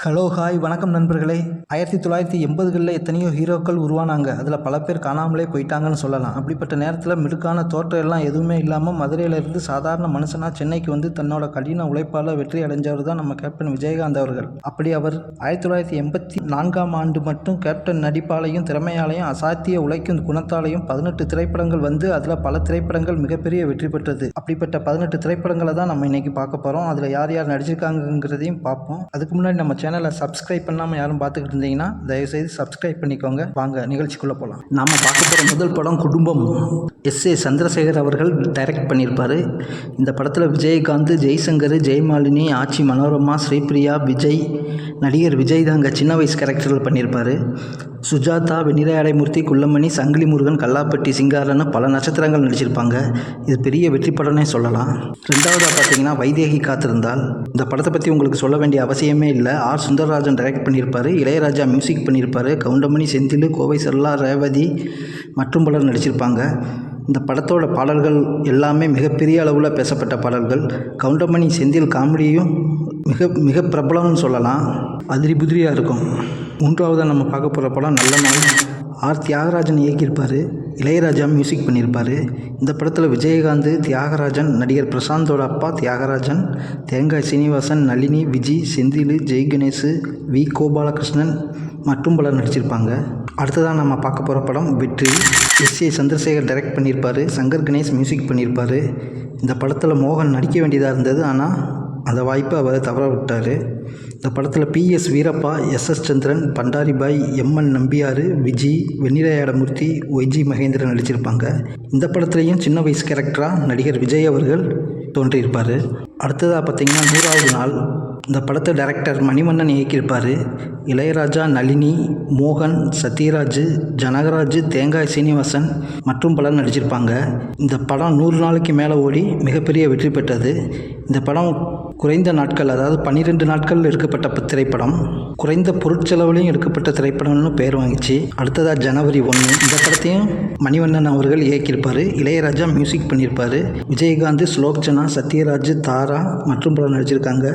Hello hi வணக்கம் நண்பர்களே. 1980களில் எத்தனையோ ஹீரோக்கள் உருவானாங்க. அதில் பல பேர் காணாமலே போயிட்டாங்கன்னு சொல்லலாம். அப்படிப்பட்ட நேரத்தில் மிடுக்கான தோற்றம் எல்லாம் எதுவுமே இல்லாமல் மதுரையிலிருந்து சாதாரண மனுஷனாக சென்னைக்கு வந்து தன்னோட கடின உழைப்பால் வெற்றி அடைஞ்சவர் தான் நம்ம கேப்டன் விஜயகாந்த் அவர்கள். அப்படி அவர் 1984ஆம் ஆண்டு மட்டும் கேப்டன் நடிப்பாலையும் திறமையாலையும் அசாத்திய உழைக்கும் குணத்தாலையும் 18 திரைப்படங்கள் வந்து அதில் பல திரைப்படங்கள் மிகப்பெரிய வெற்றி பெற்றது. அப்படிப்பட்ட 18 திரைப்படங்களை தான் நம்ம இன்னைக்கு பார்க்க போகிறோம். அதில் யார் யார் நடிச்சிருக்காங்கிறதையும் பார்ப்போம். அதுக்கு முன்னாடி நம்ம சேனலை சப்ஸ்கிரைப் பண்ணாமல் யாரும் பார்த்துக்கிட்டு இருந்தீங்கன்னா தயவுசெய்து சப்ஸ்கிரைப் பண்ணிக்கோங்க. வாங்க நிகழ்ச்சிக்குள்ளே போகலாம். நாம் பார்க்க போகிற முதல் படம் குடும்பம். எஸ்.ஏ. சந்திரசேகர் அவர்கள் டைரக்ட் பண்ணியிருப்பார். இந்த படத்தில் விஜயகாந்த், ஜெய்சங்கர், ஜெயமாலினி, ஆச்சி மனோரமா, ஸ்ரீபிரியா, விஜய், நடிகர் விஜய் தாங்க சின்ன வயசு கேரக்டரில் பண்ணியிருப்பார். சுஜாதா, வெண்ணிற ஆடைமூர்த்தி, குள்ளமணி, சங்கிலி முருகன், கல்லாப்பட்டி சிங்காரன்னு பல நட்சத்திரங்கள் நடிச்சிருப்பாங்க. இது பெரிய வெற்றி படம்னே சொல்லலாம். ரெண்டாவதாக பார்த்தீங்கன்னா வைதேகி காத்திருந்தால். இந்த படத்தை பற்றி உங்களுக்கு சொல்ல வேண்டிய அவசியமே இல்லை. ஆர். சுந்தரராஜன் டைரக்ட் பண்ணியிருப்பார். இளையராஜா மியூசிக் பண்ணியிருப்பார். கவுண்டமணி, செந்தில், கோவை சரளா, ரேவதி மற்றும் பலர் நடிச்சிருப்பாங்க. இந்த படத்தோட பாடல்கள் எல்லாமே மிகப்பெரிய அளவில் பேசப்பட்ட பாடல்கள். கவுண்டமணி, செந்தில் காமெடியும் மிக பிரபலம்னு சொல்லலாம். அதிரி புதிரியாக இருக்கும். மூன்றாவதாக நம்ம பார்க்க போகிற படம் நல்ல நாள். ஆர். தியாகராஜன் இயக்கியிருப்பார். இளையராஜா மியூசிக் பண்ணியிருப்பார். இந்த படத்தில் விஜயகாந்த், தியாகராஜன், நடிகர் பிரசாந்தோட அப்பா தியாகராஜன், தேங்காய் சீனிவாசன், நளினி, விஜி, செந்தில், ஜெய் கணேஷ், வி. கோபாலகிருஷ்ணன் மற்றும் பலர் நடிச்சிருப்பாங்க. அடுத்ததான் நம்ம பார்க்க போகிற படம் வெற்றி. எஸ்.ஏ. சந்திரசேகர் டைரக்ட் பண்ணியிருப்பார். சங்கர் கணேஷ் மியூசிக் பண்ணியிருப்பார். இந்த படத்தில் மோகன் நடிக்க வேண்டியதாக இருந்தது. ஆனால் அந்த வாய்ப்பை அவர் தவற விட்டார். இந்த படத்தில் பி.எஸ். வீரப்பா, எஸ்.எஸ். சந்திரன், பண்டாரிபாய், எம்.என். நம்பியார், விஜி, வெண்ணிற ஆடைமூர்த்தி, ஒய்.ஜி. மகேந்திரன் நடிச்சிருப்பாங்க. இந்த படத்துலேயும் சின்ன வயசு கேரக்டராக நடிகர் விஜய் அவர்கள் தோன்றியிருப்பார். அடுத்ததாக பார்த்திங்கன்னா 100வது நாள். இந்த படத்தை டைரக்டர் மணிவண்ணன் இயக்கியிருப்பார். இளையராஜா, நளினி, மோகன், சத்யராஜ், ஜனகராஜ், தேங்காய் சீனிவாசன் மற்றும் பலர் நடிச்சிருப்பாங்க. இந்த படம் 100 நாளுக்கு மேலே ஓடி மிகப்பெரிய வெற்றி பெற்றது. இந்த படம் குறைந்த நாட்கள், அதாவது 12 நாட்கள் எடுக்கப்பட்ட திரைப்படம். குறைந்த பொருட்செலவுலையும் எடுக்கப்பட்ட திரைப்படம்னு பேர் வாங்கிச்சு. அடுத்ததாக ஜனவரி 1. இந்த படத்தையும் மணிவண்ணன் அவர்கள் இயக்கியிருப்பார். இளையராஜா மியூசிக் பண்ணியிருப்பார். விஜயகாந்த், ஸ்லோக்ஜனா, சத்யராஜ், தாரா மற்றும் பலர் நடிச்சிருக்காங்க.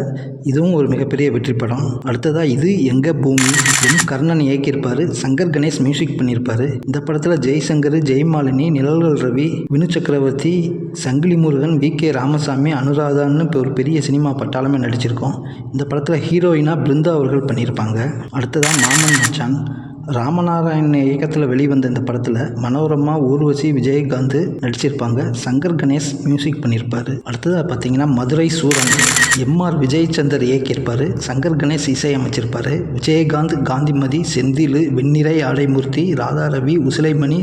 இதுவும் ஒரு மிகப்பெரிய வெற்றி படம். அடுத்ததாக இது எங்க பூமி. எம். கர்ணன் இயக்கியிருப்பார். சங்கர் கணேஷ் மியூசிக் பண்ணியிருப்பார். இந்த படத்தில் ஜெய்சங்கர், ஜெயமாலினி, நிழல்கள் ரவி, வினு சக்கரவர்த்தி, சங்கிலி முருகன், வி.கே. ராமசாமி, அனுராதான்னு இப்போ ஒரு பெரிய சினிமா பட்டாளமே நடிச்சிருக்கோம். இந்த படத்தில் ஹீரோயினாக பிருந்தா அவர்கள் பண்ணியிருப்பாங்க. அடுத்ததாக மாமன் மச்சான். ராமநாராயண் இயக்கத்தில் வெளிவந்த இந்த படத்தில் மனோரமா, ஊர்வசி, விஜயகாந்த் நடிச்சிருப்பாங்க. சங்கர் கணேஷ் மியூசிக் பண்ணியிருப்பார். அடுத்ததாக பார்த்தீங்கன்னா மதுரை சூரன். எம்.ஆர். விஜயச்சந்தர் இயக்கியிருப்பார். சங்கர் கணேஷ் இசையமைச்சிருப்பார். விஜயகாந்த், காந்திமதி, செந்தில், வெண்ணிறை ஆடைமூர்த்தி, ராதாரவி, உசிலைமணி,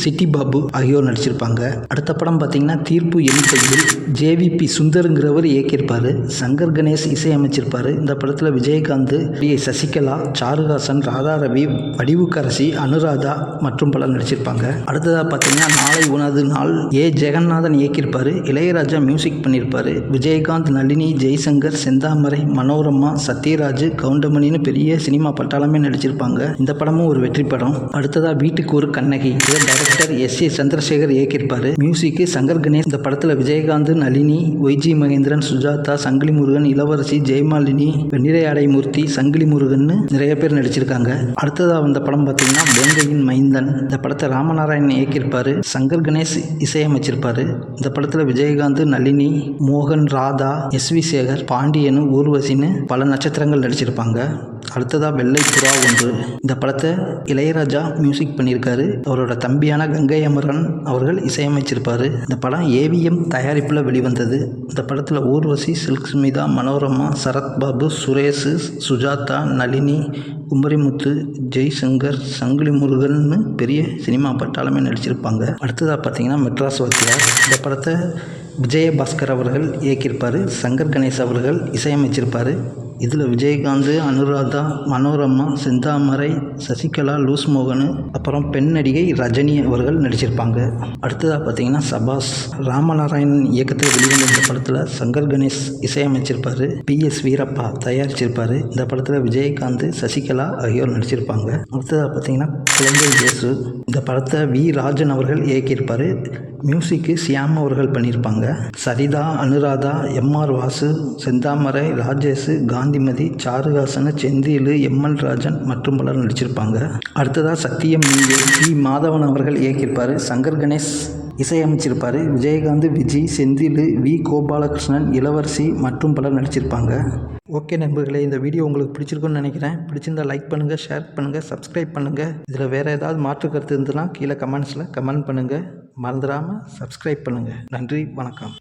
சிட்டி பாபு ஆகியோர் நடிச்சிருப்பாங்க. அடுத்த படம் பார்த்தீங்கன்னா தீர்ப்பு என் கையில். ஜே.வி.பி. சுந்தருங்கிறவர் இயக்கியிருப்பார். சங்கர் கணேஷ் இசையமைச்சிருப்பார். இந்த படத்தில் விஜயகாந்த், சசிகலா, சாருஹாசன், ராதாரவி, வடிவுக்கரசி, அனுராதா மற்றும் பலர் நடிச்சிருப்பாங்க. அடுத்ததாக பார்த்தீங்கன்னா நாளை உனது நாள். ஏ. ஜெகநாதன் இயக்கியிருப்பார். இளையராஜா மியூசிக் பண்ணியிருப்பார். விஜயகாந்த், நளினி, ஜெய்சங்கர், செந்தாமரை, மனோரமா, சத்யராஜ், கவுண்டமணின்னு பெரிய சினிமா பட்டாளமே நடிச்சிருப்பாங்க. இந்த படமும் ஒரு வெற்றி படம். அடுத்ததாக வீட்டுக்கு ஒரு கண்ணகி. இதை டைரக்டர் எஸ்.ஏ. சந்திரசேகர் இயக்கியிருப்பார். மியூசிக்கு சங்கர் கணேஷ். இந்த படத்தில் விஜயகாந்த், நளினி, ஒய்.ஜி. மகேந்திரன், சுஜாதா, சங்கிலி முருகன், இளவரசி, ஜெயமாலினி, வெண்ணிறை ஆடைமூர்த்தி, சங்கிலி முருகன்னு நிறைய பேர் நடிச்சிருக்காங்க. அடுத்ததாக வந்த படம் பார்த்தீங்கன்னா வேங்கையின் மைந்தன். இந்த படத்தை ராமநாராயணன் இயக்கியிருப்பார். சங்கர் கணேஷ் இசையமைச்சிருப்பார். இந்த படத்தில் விஜயகாந்த், நளினி, மோகன், ராதா, எஸ்.வி. சேகர், பாண்டியனு, ஊர்வசின்னு பல நட்சத்திரங்கள் நடிச்சிருப்பாங்க. அடுத்ததாக வெள்ளை புறா 1. இந்த படத்தை இளையராஜா மியூசிக் பண்ணியிருக்காரு. அவரோட தம்பியான கங்கை அமரன் அவர்கள் இசையமைச்சிருப்பார். இந்த படம் ஏவிஎம் தயாரிப்பில் வெளிவந்தது. இந்த படத்தில் ஊர்வசி, சில்க் ஸ்மிதா, மனோரமா, சரத்பாபு, சுரேஷ், சுஜாதா, நளினி, குமரிமுத்து, ஜெய்சங்கர், சங்கிலி முருகன்னு பெரிய சினிமா பட்டாளமே நடிச்சிருப்பாங்க. அடுத்ததாக பார்த்தீங்கன்னா மெட்ராஸ் வாத்தியார். இந்த படத்தை விஜயபாஸ்கர் அவர்கள் இயக்கியிருப்பார். சங்கர் கணேஷ் அவர்கள் இசையமைச்சிருப்பார். இதில் விஜயகாந்த், அனுராதா, மனோரமா, செந்தாமரை, சசிகலா, லூஸ் மோகன் அப்புறம் பெண் நடிகை ரஜினி அவர்கள் நடிச்சிருப்பாங்க. அடுத்ததாக பார்த்தீங்கன்னா சபாஸ். ராமநாராயணன் இயக்கத்தில் வெளிவந்த இந்த படத்தில் சங்கர் கணேஷ் இசையமைச்சிருப்பார். பி.எஸ். வீரப்பா தயாரிச்சிருப்பார். இந்த படத்தில் விஜயகாந்த், சசிகலா ஆகியோர் நடிச்சிருப்பாங்க. அடுத்ததாக பார்த்தீங்கன்னா குழந்தை இயேசு. இந்த படத்தை வி ராஜன் அவர்கள் இயக்கியிருப்பார். மியூசிக்கு சியாம் அவர்கள் பண்ணியிருப்பாங்க. சரிதா, அனுராதா, எம்ஆர் வாசு, செந்தாமரை, ராஜேஷ், காந்திமதி, சாருஹாசன், செந்தில், எம்எல் ராஜன் மற்றும் பலர் நடிச்சிருப்பாங்க. அடுத்ததாக சத்தியம் நீங்க வி மாதவன் அவர்கள் இயக்கியிருப்பார். சங்கர் கணேஷ் இசையமைச்சிருப்பார். விஜயகாந்த், விஜய், செந்தில், வி கோபாலகிருஷ்ணன், இளவரசி மற்றும் பலர் நடிச்சிருப்பாங்க. ஓகே நண்பர்களே, இந்த வீடியோ உங்களுக்கு பிடிச்சிருக்குன்னு நினைக்கிறேன். பிடிச்சிருந்தால் லைக் பண்ணுங்கள், ஷேர் பண்ணுங்கள், சப்ஸ்கிரைப் பண்ணுங்கள். இதில் வேறு ஏதாவது மாற்று கருத்து இருந்ததுன்னா கீழே கமெண்ட்ஸில் கமெண்ட் பண்ணுங்கள். மறந்துடாமல் சப்ஸ்கிரைப் பண்ணுங்கள். நன்றி, வணக்கம்.